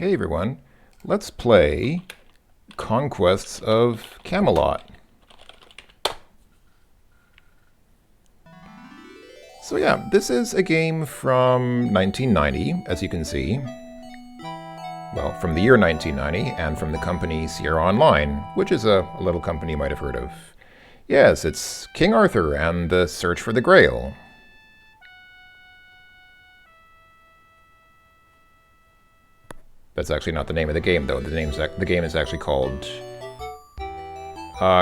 Hey everyone, let's play Conquests of Camelot. So yeah, this is a game from 1990, as you can see. Well, from the year 1990, and from the company Sierra Online, which is a little company you might have heard of. Yes, it's King Arthur and the Search for the Grail. That's actually not the name of the game, though. The game is actually called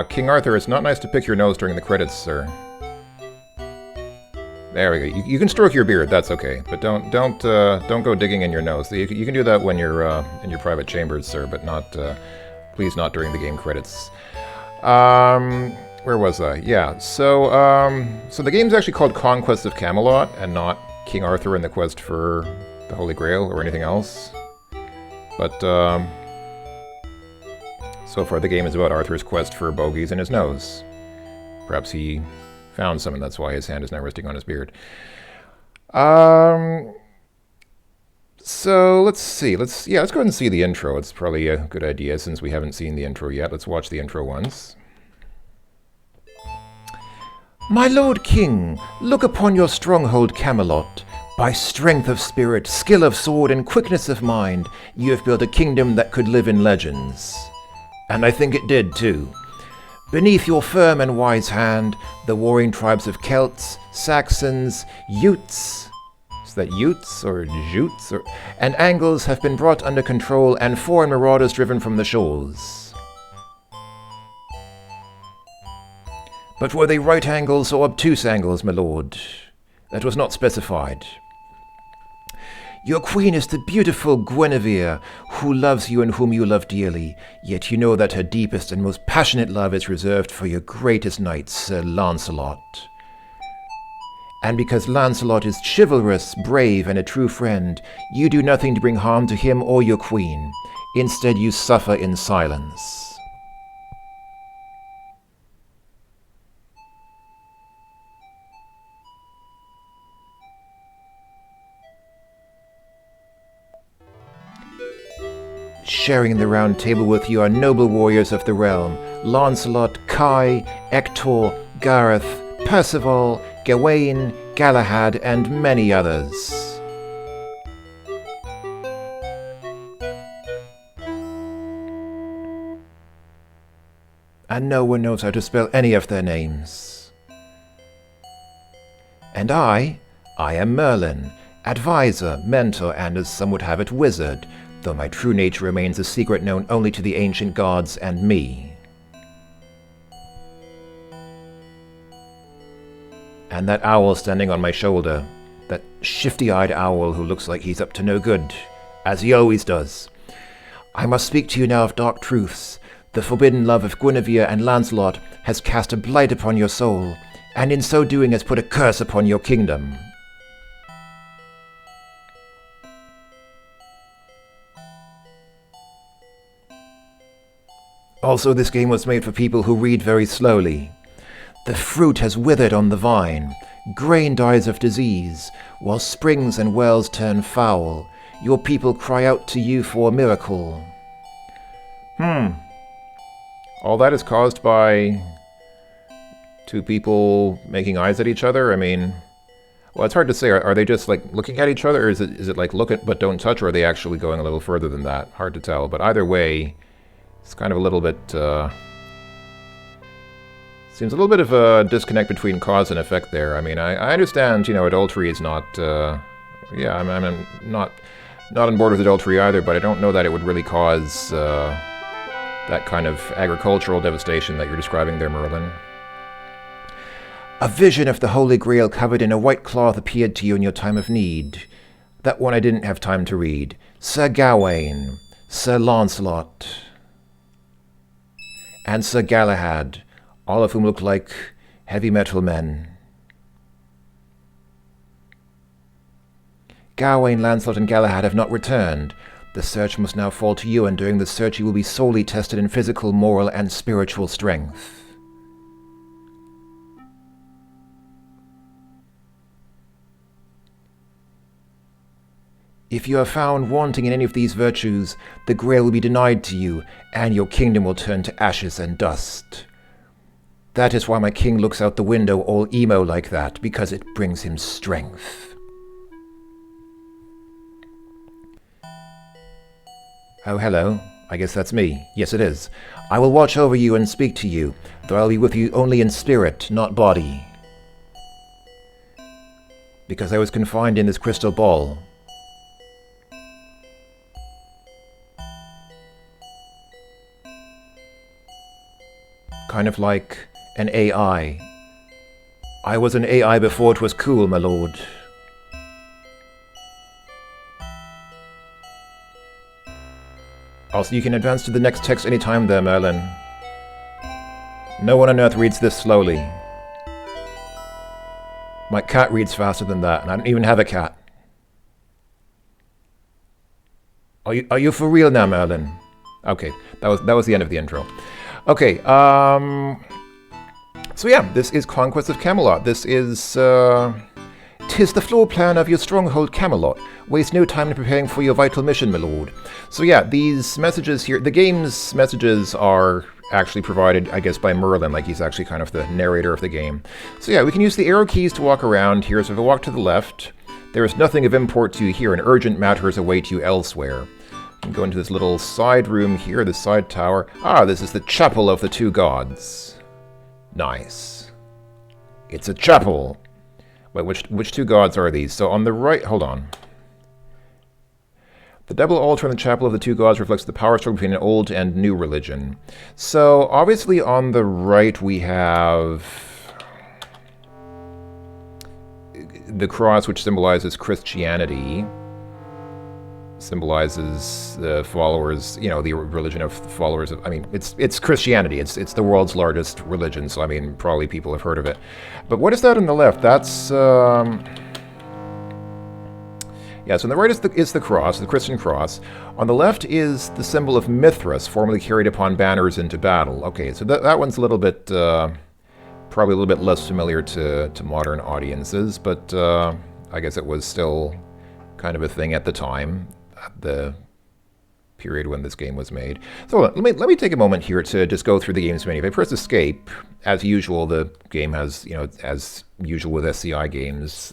King Arthur. It's not nice to pick your nose during the credits, sir. There we go. You can stroke your beard. That's okay, but don't go digging in your nose. You can do that when you're in your private chambers, sir, but not please not during the game credits. Where was I? Yeah. So the game's actually called Conquests of Camelot, and not King Arthur and the Quest for the Holy Grail or anything else. But, so far the game is about Arthur's quest for bogies in his nose. Perhaps he found some and that's why his hand is now resting on his beard. So, let's see. Let's go ahead and see the intro. It's probably a good idea since we haven't seen the intro yet. Let's watch the intro once. My Lord King, look upon your stronghold Camelot. By strength of spirit, skill of sword, and quickness of mind, you have built a kingdom that could live in legends. And I think it did, too. Beneath your firm and wise hand, the warring tribes of Celts, Saxons, Utes, is that Utes or Jutes, and Angles have been brought under control and foreign marauders driven from the shores. But were they right angles or obtuse angles, my lord? That was not specified. Your queen is the beautiful Guinevere, who loves you and whom you love dearly, yet you know that her deepest and most passionate love is reserved for your greatest knight, Sir Lancelot. And because Lancelot is chivalrous, brave, and a true friend, you do nothing to bring harm to him or your queen. Instead, you suffer in silence. Sharing the round table with you are noble warriors of the realm, Lancelot, Kai, Ector, Gareth, Percival, Gawain, Galahad, and many others. And no one knows how to spell any of their names. And I am Merlin, advisor, mentor, and as some would have it, wizard, though my true nature remains a secret known only to the ancient gods and me. And that owl standing on my shoulder, that shifty-eyed owl who looks like he's up to no good, as he always does. I must speak to you now of dark truths. The forbidden love of Guinevere and Lancelot has cast a blight upon your soul, and in so doing has put a curse upon your kingdom. Also, this game was made for people who read very slowly. The fruit has withered on the vine, grain dies of disease, while springs and wells turn foul. Your people cry out to you for a miracle. All that is caused by two people making eyes at each other? I mean, well, it's hard to say. Are they just like looking at each other, or is it like look at but don't touch, or are they actually going a little further than that? Hard to tell, but either way, it's kind of a little bit, seems a little bit of a disconnect between cause and effect there. I mean, I understand, adultery is not, I'm not on board with adultery either, but I don't know that it would really cause that kind of agricultural devastation that you're describing there, Merlin. A vision of the Holy Grail covered in a white cloth appeared to you in your time of need. That one I didn't have time to read. Sir Gawain, Sir Lancelot, and Sir Galahad, all of whom look like heavy metal men. Gawain, Lancelot, and Galahad have not returned. The search must now fall to you, and during the search you will be sorely tested in physical, moral, and spiritual strength. If you are found wanting in any of these virtues, the Grail will be denied to you, and your kingdom will turn to ashes and dust. That is why my king looks out the window all emo like that, because it brings him strength. Oh, hello. I guess that's me. Yes, it is. I will watch over you and speak to you, though I'll be with you only in spirit, not body. Because I was confined in this crystal ball. Kind of like an AI. I was an AI before it was cool, my lord. Also, you can advance to the next text anytime there, Merlin. No one on Earth reads this slowly. My cat reads faster than that, and I don't even have a cat. Are you for real now, Merlin? Okay, that was the end of the intro. Okay, so yeah, this is Conquests of Camelot. This is, "'Tis the floor plan of your stronghold Camelot. Waste no time in preparing for your vital mission, my lord." So yeah, these messages here, the game's messages are actually provided, I guess, by Merlin, like he's actually kind of the narrator of the game. So yeah, we can use the arrow keys to walk around here. So if I walk to the left, there is nothing of import to you here, and urgent matters await you elsewhere. You can go into this little side room here, the side tower. Ah, this is the Chapel of the Two Gods. Nice. It's a chapel. Wait, which two gods are these? So on the right, hold on. The double altar in the Chapel of the Two Gods reflects the power struggle between an old and new religion. So obviously on the right we have the cross, which symbolizes Christianity. Symbolizes the followers, you know, the religion of the followers of, I mean, it's Christianity. It's the world's largest religion, so I mean, probably people have heard of it. But what is that on the left? That's yeah, so on the right is the cross, the Christian cross. On the left is the symbol of Mithras, formerly carried upon banners into battle. Okay, so that one's a little bit, probably a little bit less familiar to modern audiences, but I guess it was still kind of a thing at the time, the period when this game was made. So let me take a moment here to just go through the game's menu. If I press escape, as usual, the game has, you know, as usual with SCI games,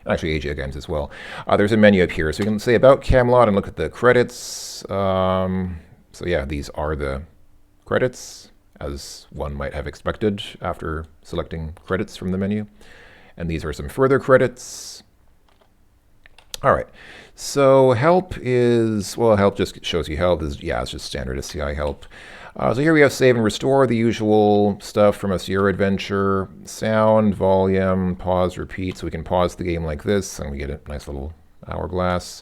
actually AGI games as well, there's a menu up here. So we can say about Camelot and look at the credits. So yeah, these are the credits, as one might have expected after selecting credits from the menu. And these are some further credits. All right, so help is, well, help just shows you help. Yeah, it's just standard SCI help. So here we have save and restore, the usual stuff from a Sierra adventure. Sound, volume, pause, repeat. So we can pause the game like this, and we get a nice little hourglass.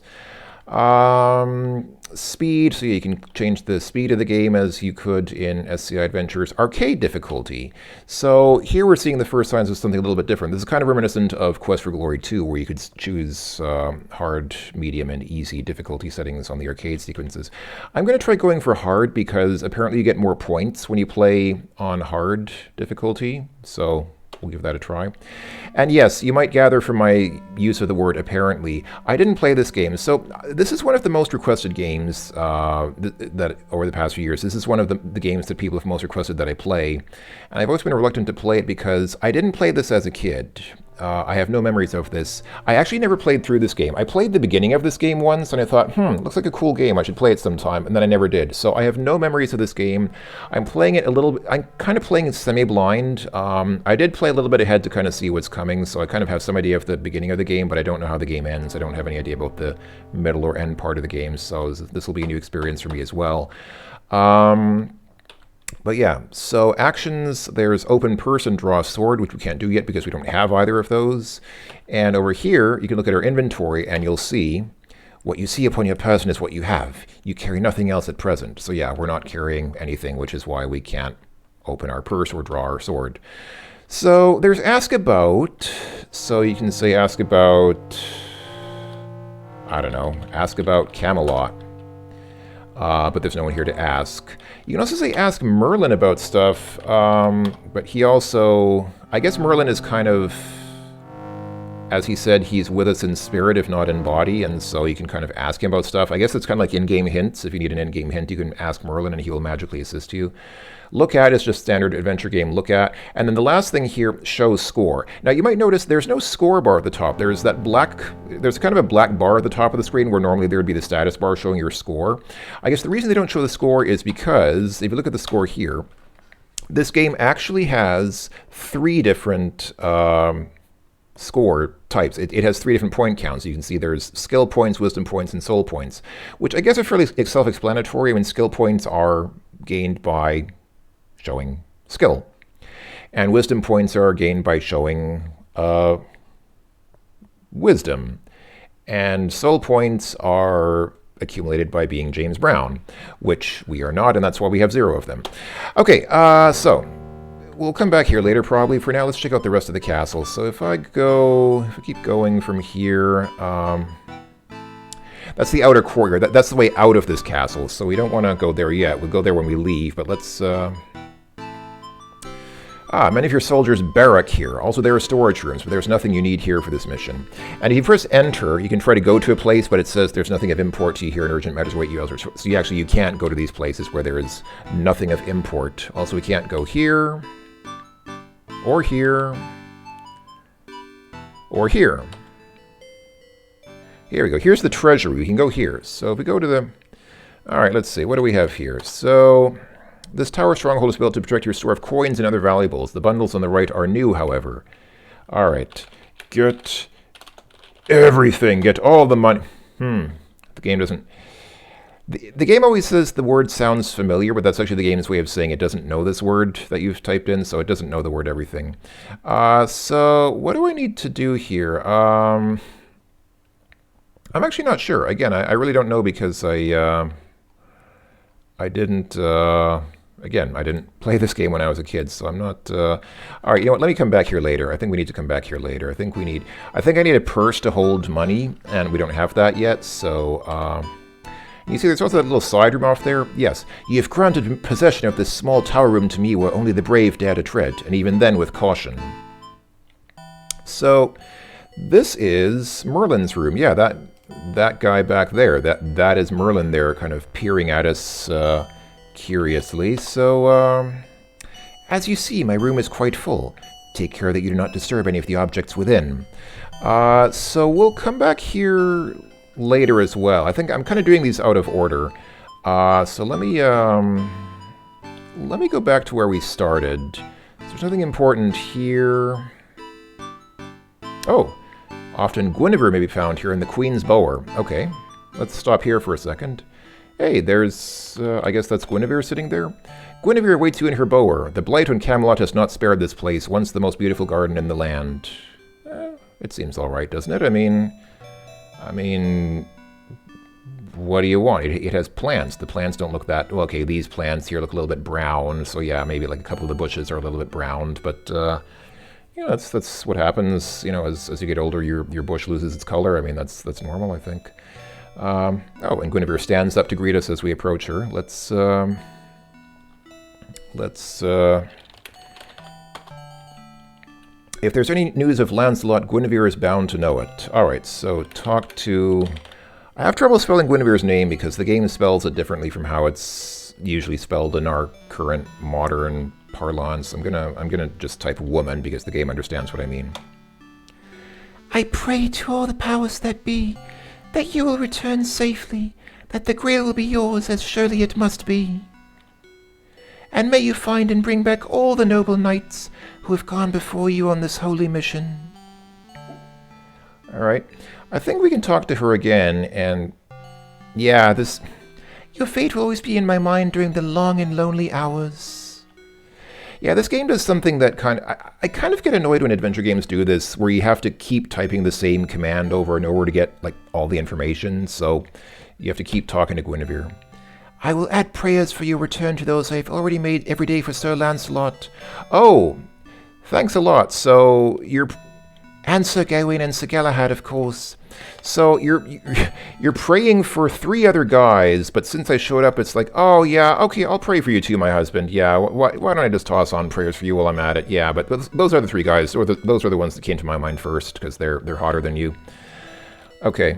Speed, so you can change the speed of the game as you could in SCI Adventures. Arcade difficulty. So here we're seeing the first signs of something a little bit different. This is kind of reminiscent of Quest for Glory 2, where you could choose hard, medium, and easy difficulty settings on the arcade sequences. I'm going to try going for hard because apparently you get more points when you play on hard difficulty. So we'll give that a try. And yes, you might gather from my use of the word apparently, I didn't play this game. So this is one of the most requested games that over the past few years. This is one of the games that people have most requested that I play. And I've always been reluctant to play it because I didn't play this as a kid. I have no memories of this. I actually never played through this game. I played the beginning of this game once, and I thought, looks like a cool game. I should play it sometime, and then I never did. So I have no memories of this game. I'm playing it a little. I'm kind of playing it semi-blind. I did play a little bit ahead to kind of see what's coming, so I kind of have some idea of the beginning of the game, but I don't know how the game ends. I don't have any idea about the middle or end part of the game, so this will be a new experience for me as well. But yeah, so actions, there's open person, draw a sword, which we can't do yet because we don't have either of those. And over here, you can look at our inventory and you'll see what you see upon your person is what you have. You carry nothing else at present. So yeah, we're not carrying anything, which is why we can't open our purse or draw our sword. So there's ask about. So you can say ask about, I don't know, ask about Camelot. But there's no one here to ask. You can also say ask Merlin about stuff, but he also, I guess Merlin is kind of, as he said, he's with us in spirit, if not in body, and so you can kind of ask him about stuff. I guess it's kind of like in-game hints. If you need an in-game hint, you can ask Merlin and he will magically assist you. Look at is just standard adventure game look at. And then the last thing here, shows score. Now you might notice there's no score bar at the top. There's kind of a black bar at the top of the screen where normally there would be the status bar showing your score. I guess the reason they don't show the score is because, if you look at the score here, this game actually has 3 different score types. It has 3 different point counts. You can see there's skill points, wisdom points, and soul points, which I guess are fairly self-explanatory. I mean, skill points are gained by showing skill, and wisdom points are gained by showing wisdom, and soul points are accumulated by being James Brown, which we are not, and that's why we have 0 of them. Okay, so we'll come back here later probably. For now, let's check out the rest of the castle. So if I keep going from here, that's the outer courtyard. That's the way out of this castle, so we don't want to go there yet. We'll go there when we leave, but let's... many of your soldiers barrack here. Also, there are storage rooms, but there's nothing you need here for this mission. And if you first enter, you can try to go to a place, but it says there's nothing of import to you here in urgent matters await you elsewhere. So you can't go to these places where there is nothing of import. Also, we can't go here, or here, or here. Here we go. Here's the treasury. We can go here. So if we go to the... All right, let's see. What do we have here? So... This tower stronghold is built to protect your store of coins and other valuables. The bundles on the right are new, however. All right. Get everything. Get all the money. The game doesn't... The game always says the word sounds familiar, but that's actually the game's way of saying it doesn't know this word that you've typed in, so it doesn't know the word everything. So what do I need to do here? I'm actually not sure. Again, I really don't know because I didn't... Again, I didn't play this game when I was a kid, so I'm not... All right, you know what? Let me come back here later. I think we need to come back here later. I think I need a purse to hold money, and we don't have that yet, so... You see, there's also that little side room off there. Yes, you have granted possession of this small tower room to me where only the brave dare to tread, and even then with caution. So, this is Merlin's room. Yeah, that guy back there, that is Merlin there, kind of peering at us curiously. So, as you see, my room is quite full. Take care that you do not disturb any of the objects within. So we'll come back here later as well. I think I'm kind of doing these out of order. So let me go back to where we started. So there's nothing important here. Oh, often Guinevere may be found here in the Queen's Bower. Okay, let's stop here for a second. Hey, there's, I guess that's Guinevere sitting there. Guinevere awaits you in her bower. The blight on Camelot has not spared this place, once the most beautiful garden in the land. It seems all right, doesn't it? I mean, what do you want? It has plants. The plants don't look that... Well, okay, these plants here look a little bit brown, so yeah, maybe like a couple of the bushes are a little bit browned, but, you know, that's what happens, you know, as you get older, your bush loses its color. I mean, that's normal, I think. Oh, and Guinevere stands up to greet us as we approach her. Let's if there's any news of Lancelot, Guinevere is bound to know it. Alright, so talk to... I have trouble spelling Guinevere's name because the game spells it differently from how it's usually spelled in our current modern parlance. I'm gonna just type woman because the game understands what I mean. I pray to all the powers that be, that you will return safely, that the Grail will be yours as surely it must be. And may you find and bring back all the noble knights who have gone before you on this holy mission. Alright, I think we can talk to her again, and yeah, this... Your fate will always be in my mind during the long and lonely hours. Yeah, this game does something that I kind of get annoyed when adventure games do this, where you have to keep typing the same command over and over to get, like, all the information, so you have to keep talking to Guinevere. I will add prayers for your return to those I have already made every day for Sir Lancelot. Oh, thanks a lot. So, And Sir Gawain and Sir Galahad, of course. So you're praying for 3 other guys, but since I showed up, it's like, oh yeah, okay, I'll pray for you too, my husband. Yeah, why don't I just toss on prayers for you while I'm at it? Yeah, but those are the 3 guys, or those are the ones that came to my mind first, because they're hotter than you. Okay.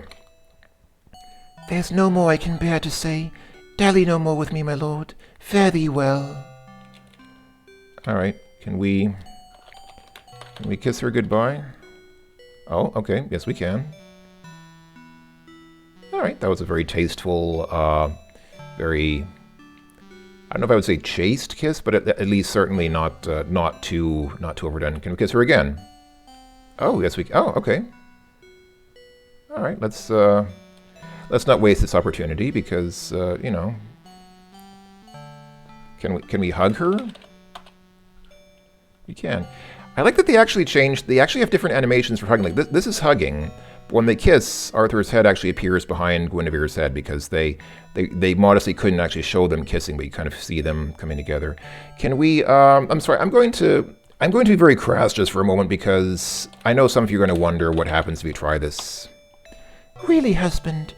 There's no more I can bear to say. Dally no more with me, my lord. Fare thee well. All right. Can we kiss her goodbye? Oh, okay. Yes, we can. All right. That was a very tasteful, very... I don't know if I would say chaste kiss, but at least certainly not too overdone. Can we kiss her again? Oh, yes, we... Oh, okay. All right. Let's not waste this opportunity because, you know... Can we hug her? We can. I like that they actually changed... They actually have different animations for hugging. Like, this is hugging. When they kiss, Arthur's head actually appears behind Guinevere's head because they modestly couldn't actually show them kissing, but you kind of see them coming together. Can we... I'm sorry, I'm going to be very crass just for a moment because I know some of you are going to wonder what happens if you try this. Really, husband?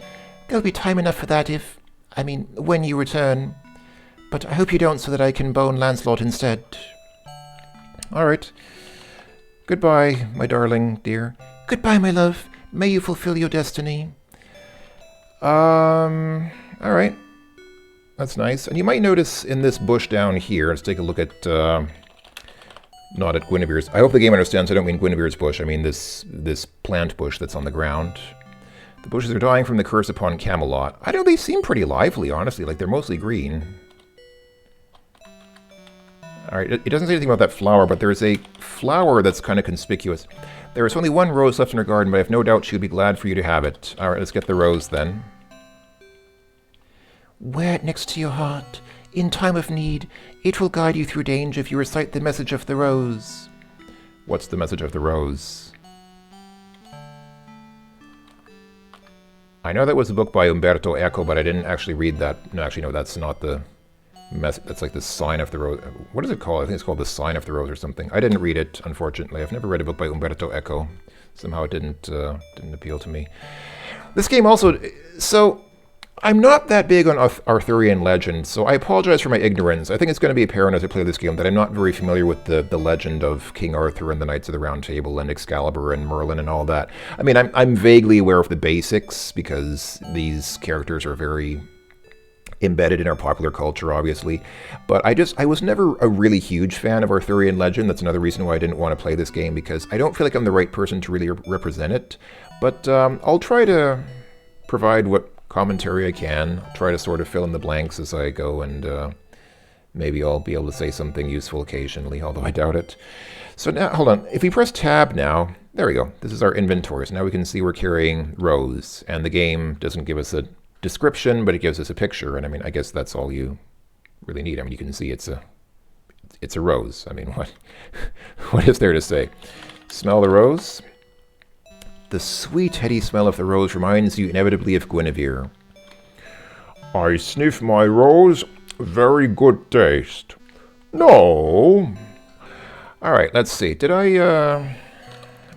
There'll be time enough for that when you return. But I hope you don't so that I can bone Lancelot instead. All right. Goodbye, my darling dear. Goodbye, my love. May you fulfill your destiny. All right. That's nice. And you might notice in this bush down here, let's take a look at, not at Guinevere's. I hope the game understands I don't mean Guinevere's bush. I mean this plant bush that's on the ground. The bushes are dying from the curse upon Camelot. I know they seem pretty lively, honestly. Like, they're mostly green. Alright, it doesn't say anything about that flower, but there's a flower that's kind of conspicuous. There is only 1 rose left in her garden, but I have no doubt she would be glad for you to have it. Alright, let's get the rose then. Wear it next to your heart. In time of need, it will guide you through danger if you recite the message of the rose. What's the message of the rose? I know that was a book by Umberto Eco, but I didn't actually read that. No, actually, no, that's not the... That's like the sign of the rose. What is it called? I think it's called the sign of the rose or something. I didn't read it, unfortunately. I've never read a book by Umberto Eco. Somehow it didn't appeal to me. This game also... So, I'm not that big on Arthurian legend, so I apologize for my ignorance. I think it's going to be apparent as I play this game that I'm not very familiar with the legend of King Arthur and the Knights of the Round Table and Excalibur and Merlin and all that. I mean, I'm vaguely aware of the basics because these characters are very... embedded in our popular culture, obviously. But I was never a really huge fan of Arthurian legend. That's another reason why I didn't want to play this game, because I don't feel like I'm the right person to really represent it. But I'll try to provide what commentary I can. I'll try to sort of fill in the blanks as I go, and maybe I'll be able to say something useful occasionally, although I doubt it. So now, hold on. If we press tab now, there we go. This is our inventory. So now we can see we're carrying Rose, and the game doesn't give us a description, but it gives us a picture, and I mean, I guess that's all you really need. I mean, you can see it's a rose. I mean, what is there to say? Smell the rose? The sweet, heady smell of the rose reminds you inevitably of Guinevere. I sniff my rose. Very good taste. No. All right, let's see. Did I,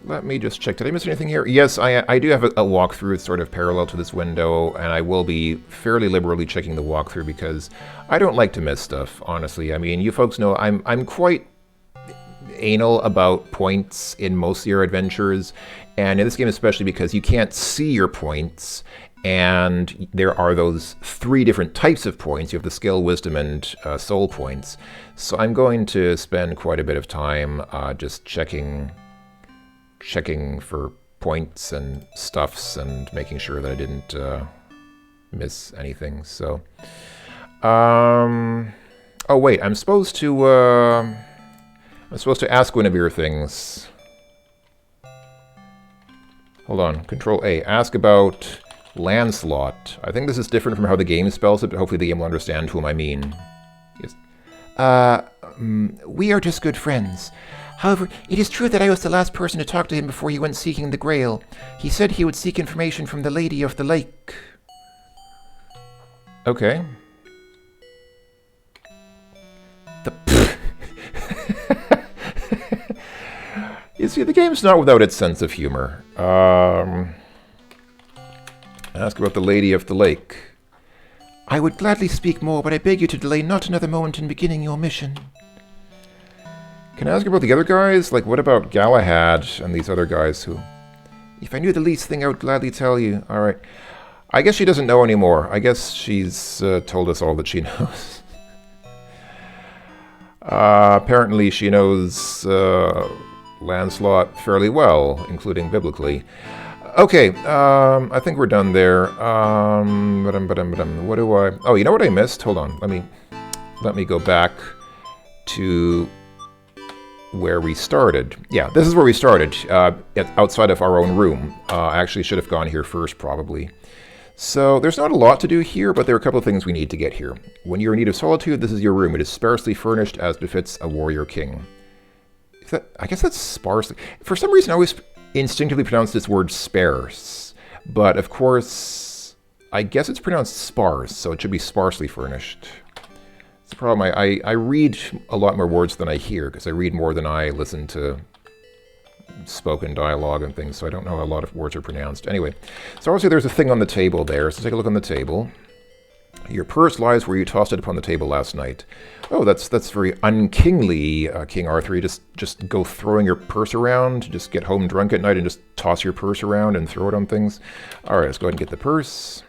let me just check. Did I miss anything here? Yes, I do have a walkthrough sort of parallel to this window, and I will be fairly liberally checking the walkthrough because I don't like to miss stuff, honestly. I mean, you folks know I'm quite anal about points in most of your adventures, and in this game especially because you can't see your points, and there are those 3 different types of points. You have the skill, wisdom, and soul points. So I'm going to spend quite a bit of time just checking for points and stuffs and making sure that I didn't miss anything. So, oh wait, I'm supposed to ask Guinevere things. Hold on, Control A. Ask about Lancelot. I think this is different from how the game spells it, but hopefully the game will understand whom I mean. Yes. We are just good friends. However, it is true that I was the last person to talk to him before he went seeking the Grail. He said he would seek information from the Lady of the Lake. Okay. You see, the game's not without its sense of humor. Ask about the Lady of the Lake. I would gladly speak more, but I beg you to delay not another moment in beginning your mission. Can I ask about the other guys? Like, what about Galahad and these other guys who... If I knew the least thing, I would gladly tell you. Alright. I guess she doesn't know anymore. I guess she's told us all that she knows. Apparently she knows Lancelot fairly well, including biblically. Okay, I think we're done there. What do I... Oh, you know what I missed? Hold on. Let me go back to where we started. Yeah, this is where we started, outside of our own room. I actually should have gone here first, probably. So, there's not a lot to do here, but there are a couple of things we need to get here. When you're in need of solitude, this is your room. It is sparsely furnished, as befits a warrior king. I guess that's sparsely... For some reason, I always instinctively pronounce this word sparse. But, of course, I guess it's pronounced sparse, so it should be sparsely furnished. It's the problem. I read a lot more words than I hear, because I read more than I listen to spoken dialogue and things, so I don't know how a lot of words are pronounced. Anyway, so obviously there's a thing on the table there, so take a look on the table. Your purse lies where you tossed it upon the table last night. Oh, that's very unkingly, King Arthur. You just go throwing your purse around, just get home drunk at night and just toss your purse around and throw it on things. Alright, let's go ahead and get the purse.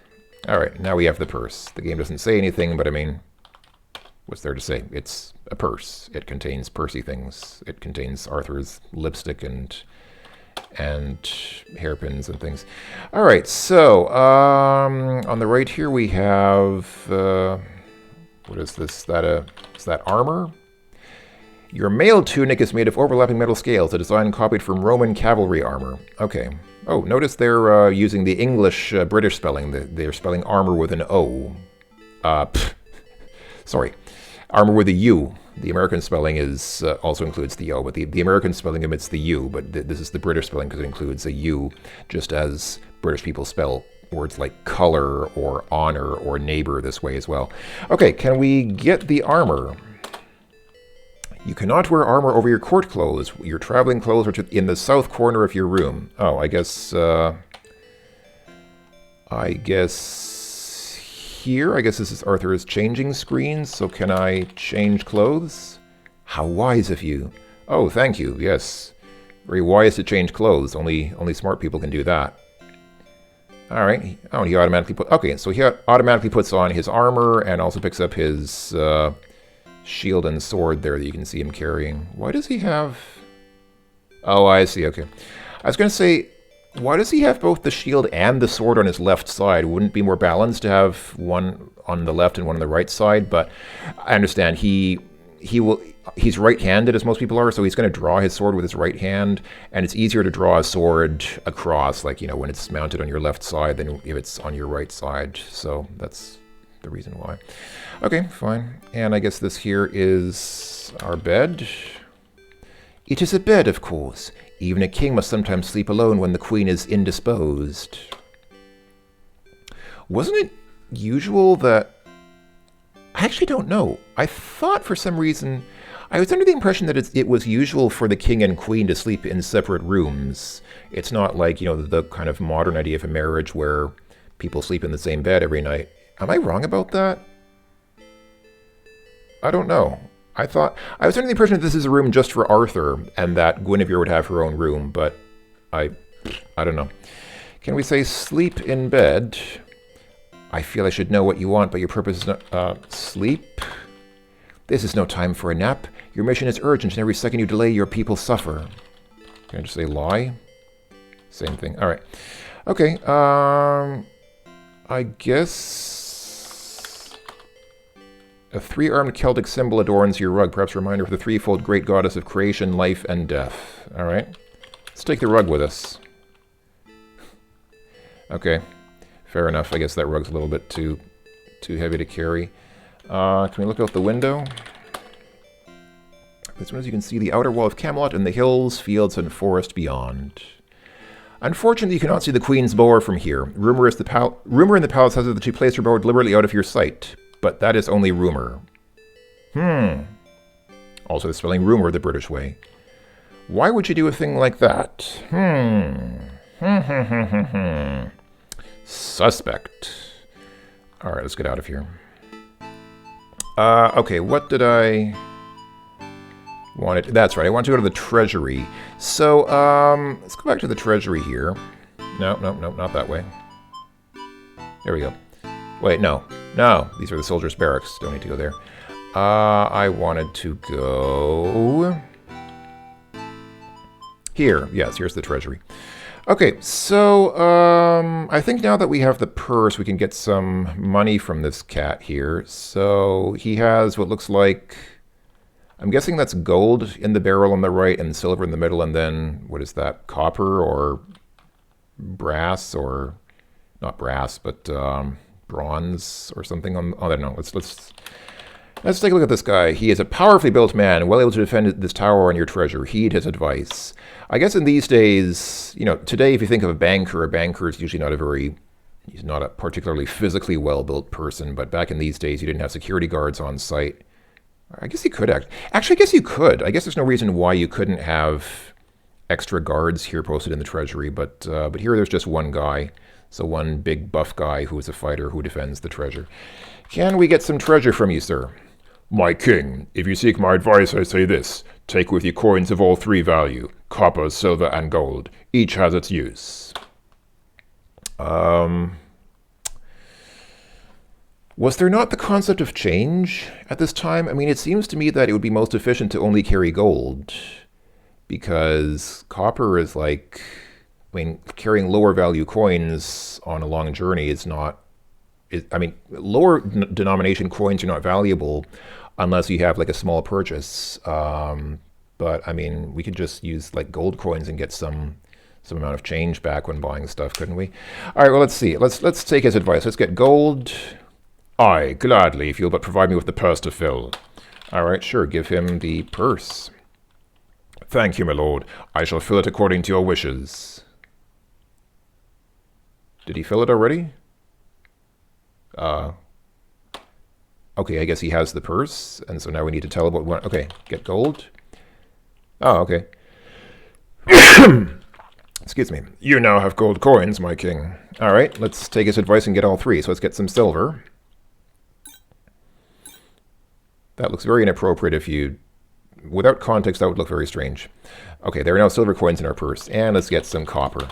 Alright, now we have the purse. The game doesn't say anything, but I mean, what's there to say? It's a purse. It contains pursy things. It contains Arthur's lipstick and hairpins and things. All right, so on the right here we have what is this? Is that armor? Your mail tunic is made of overlapping metal scales, a design copied from Roman cavalry armor. Okay. Oh, notice they're using the English British spelling. They're spelling armor with an O. Sorry. Armor with a U. The American spelling is also includes the O, but the American spelling omits the U, but this is the British spelling because it includes a U, just as British people spell words like color or honor or neighbor this way as well. Okay, can we get the armor? You cannot wear armor over your court clothes. Your traveling clothes are in the south corner of your room. Oh, I guess here, I guess this is Arthur's changing screen, so can I change clothes? How wise of you. Oh, thank you, yes. Very wise to change clothes, only smart people can do that. Alright, oh, he automatically okay, so he automatically puts on his armor and also picks up his shield and sword there that you can see him carrying. Why does he have... Oh, I see, okay. I was going to say, why does he have both the shield and the sword on his left side? Wouldn't it be more balanced to have one on the left and one on the right side? But I understand he's right-handed, as most people are, so he's going to draw his sword with his right hand, and it's easier to draw a sword across, like, you know, when it's mounted on your left side than if it's on your right side. So that's the reason why. Okay, fine. And I guess this here is our bed. It is a bed, of course. Even a king must sometimes sleep alone when the queen is indisposed. Wasn't it usual that... I actually don't know. I thought for some reason... I was under the impression that it was usual for the king and queen to sleep in separate rooms. It's not like, you know, the kind of modern idea of a marriage where people sleep in the same bed every night. Am I wrong about that? I don't know. I was under the impression that this is a room just for Arthur, and that Guinevere would have her own room, but I don't know. Can we say sleep in bed? I feel I should know what you want, but your purpose is not, sleep? This is no time for a nap. Your mission is urgent, and every second you delay, your people suffer. Can I just say lie? Same thing. All right. Okay. I guess... A three-armed Celtic symbol adorns your rug, perhaps a reminder of the threefold great goddess of creation, life, and death. All right. Let's take the rug with us. Okay. Fair enough. I guess that rug's a little bit too heavy to carry. Can we look out the window? As soon as you can see the outer wall of Camelot and the hills, fields, and forest beyond. Unfortunately, you cannot see the queen's bower from here. Rumor in the palace has it that she placed her bower deliberately out of your sight. But that is only rumor. Also, the spelling rumor the British way. Why would you do a thing like that? Suspect. Alright, let's get out of here. Okay, what did I want? That's right, I want to go to the treasury. So, let's go back to the treasury here. No, not that way. There we go. Wait, no. These are the soldiers' barracks. Don't need to go there. I wanted to go here. Yes, here's the treasury. Okay, so I think now that we have the purse, we can get some money from this cat here. So he has what looks like, I'm guessing that's gold in the barrel on the right and silver in the middle, and then, what is that, copper or brass, or not brass, but bronze or something on, I don't know. Let's take a look at this guy. He is a powerfully built man, well able to defend this tower and your treasure. Heed his advice. I guess in these days, you know, today if you think of a banker is usually he's not a particularly physically well-built person, but back in these days you didn't have security guards on site. I guess you could actually, I guess you could. I guess there's no reason why you couldn't have extra guards here posted in the treasury, but here there's just one guy. So one big buff guy who is a fighter who defends the treasure. Can we get some treasure from you, sir? My king, if you seek my advice, I say this. Take with you coins of all three value, copper, silver, and gold. Each has its use. Was there not the concept of change at this time? I mean, it seems to me that it would be most efficient to only carry gold, because copper is like, I mean, carrying lower value coins on a long journey is not, I mean, lower denomination coins are not valuable unless you have like a small purchase. But I mean, we could just use like gold coins and get some amount of change back when buying stuff, couldn't we? All right, well, let's see. Let's take his advice. Let's get gold. Aye, gladly, if you'll but provide me with the purse to fill. All right, sure. Give him the purse. Thank you, my lord. I shall fill it according to your wishes. Did he fill it already? Okay, I guess he has the purse, and so now we need to tell about what. Okay, get gold. Oh, okay. Excuse me. You now have gold coins, my king. All right, let's take his advice and get all three. So let's get some silver. That looks very inappropriate if you... Without context, that would look very strange. Okay, there are now silver coins in our purse. And let's get some copper.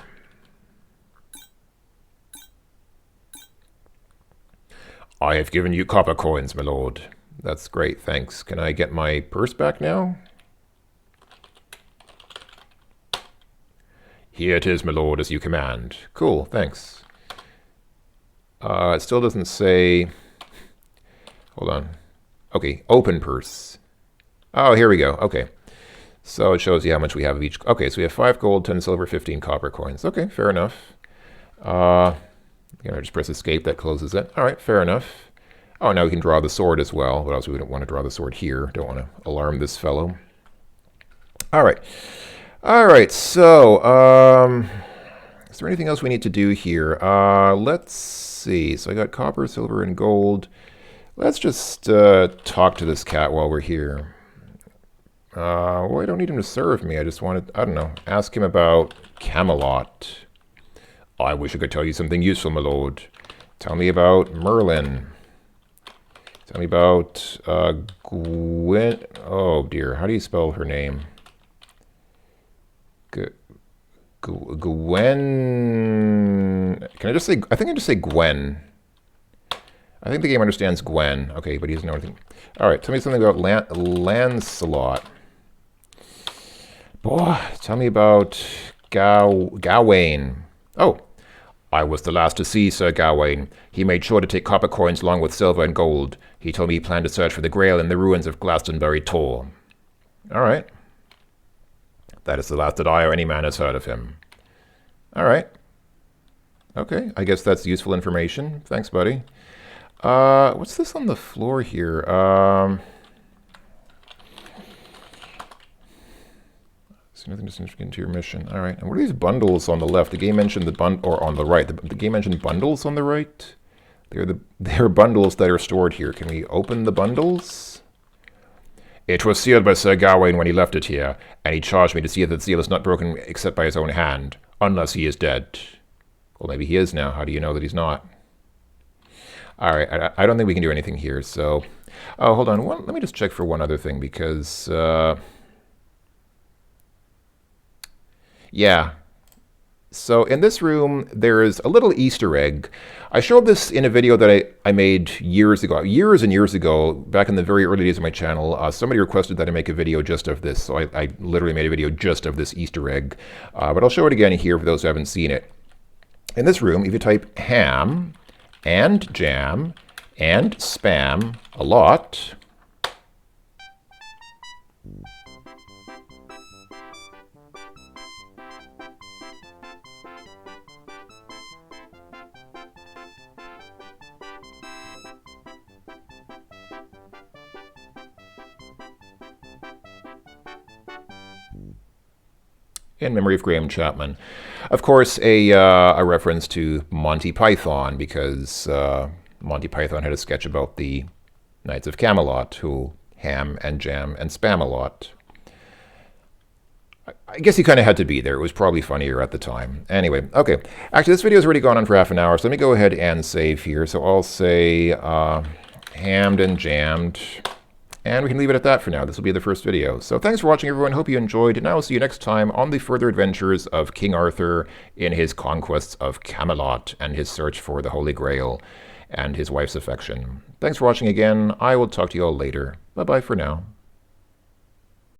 I have given you copper coins, my lord. That's great, thanks. Can I get my purse back now? Here it is, my lord, as you command. Cool, thanks. It still doesn't say... Hold on. Okay, open purse. Oh, here we go. Okay. So it shows you how much we have of each. Okay, so we have 5 gold, 10 silver, 15 copper coins. Okay, fair enough. Just press escape, that closes it. All right, fair enough. Oh, now we can draw the sword as well. But also we don't want to draw the sword here. Don't want to alarm this fellow. All right. All right, so is there anything else we need to do here? Let's see. So I got copper, silver, and gold. Let's just talk to this cat while we're here. Well, I don't need him to serve me. I just wanted, I don't know, ask him about Camelot. I wish I could tell you something useful, my lord. Tell me about Merlin. Tell me about Gwen. Oh dear, how do you spell her name? Gwen. Can I just say? I think I just say Gwen. I think the game understands Gwen. Okay, but he doesn't know anything. All right, tell me something about Lancelot. Boy, tell me about Gawain. Oh, I was the last to see Sir Gawain. He made sure to take copper coins along with silver and gold. He told me he planned to search for the Grail in the ruins of Glastonbury Tor. All right. That is the last that I or any man has heard of him. All right. Okay, I guess that's useful information. Thanks, buddy. What's this on the floor here? See nothing to significant to your mission. All right. And what are these bundles on the left? The game mentioned or on the right. The game mentioned bundles on the right. They're bundles that are stored here. Can we open the bundles? It was sealed by Sir Gawain when he left it here, and he charged me to see that the seal is not broken except by his own hand, unless he is dead. Well, maybe he is now. How do you know that he's not? All right, I don't think we can do anything here, so... Oh, hold on. Let me just check for one other thing, because... Yeah. So in this room, there is a little Easter egg. I showed this in a video that I made years and years ago, back in the very early days of my channel. Somebody requested that I make a video just of this, so I literally made a video just of this Easter egg. But I'll show it again here for those who haven't seen it. In this room, if you type ham and jam and spam a lot, in memory of Graham Chapman. Of course, a reference to Monty Python, because Monty Python had a sketch about the Knights of Camelot, who ham and jam and spam a lot. I guess he kind of had to be there. It was probably funnier at the time. Anyway, okay. Actually, this video's already gone on for half an hour, so let me go ahead and save here. So I'll say hammed and jammed. And we can leave it at that for now. This will be the first video. So thanks for watching, everyone. Hope you enjoyed. And I will see you next time on the further adventures of King Arthur in his conquests of Camelot and his search for the Holy Grail and his wife's affection. Thanks for watching again. I will talk to you all later. Bye-bye for now.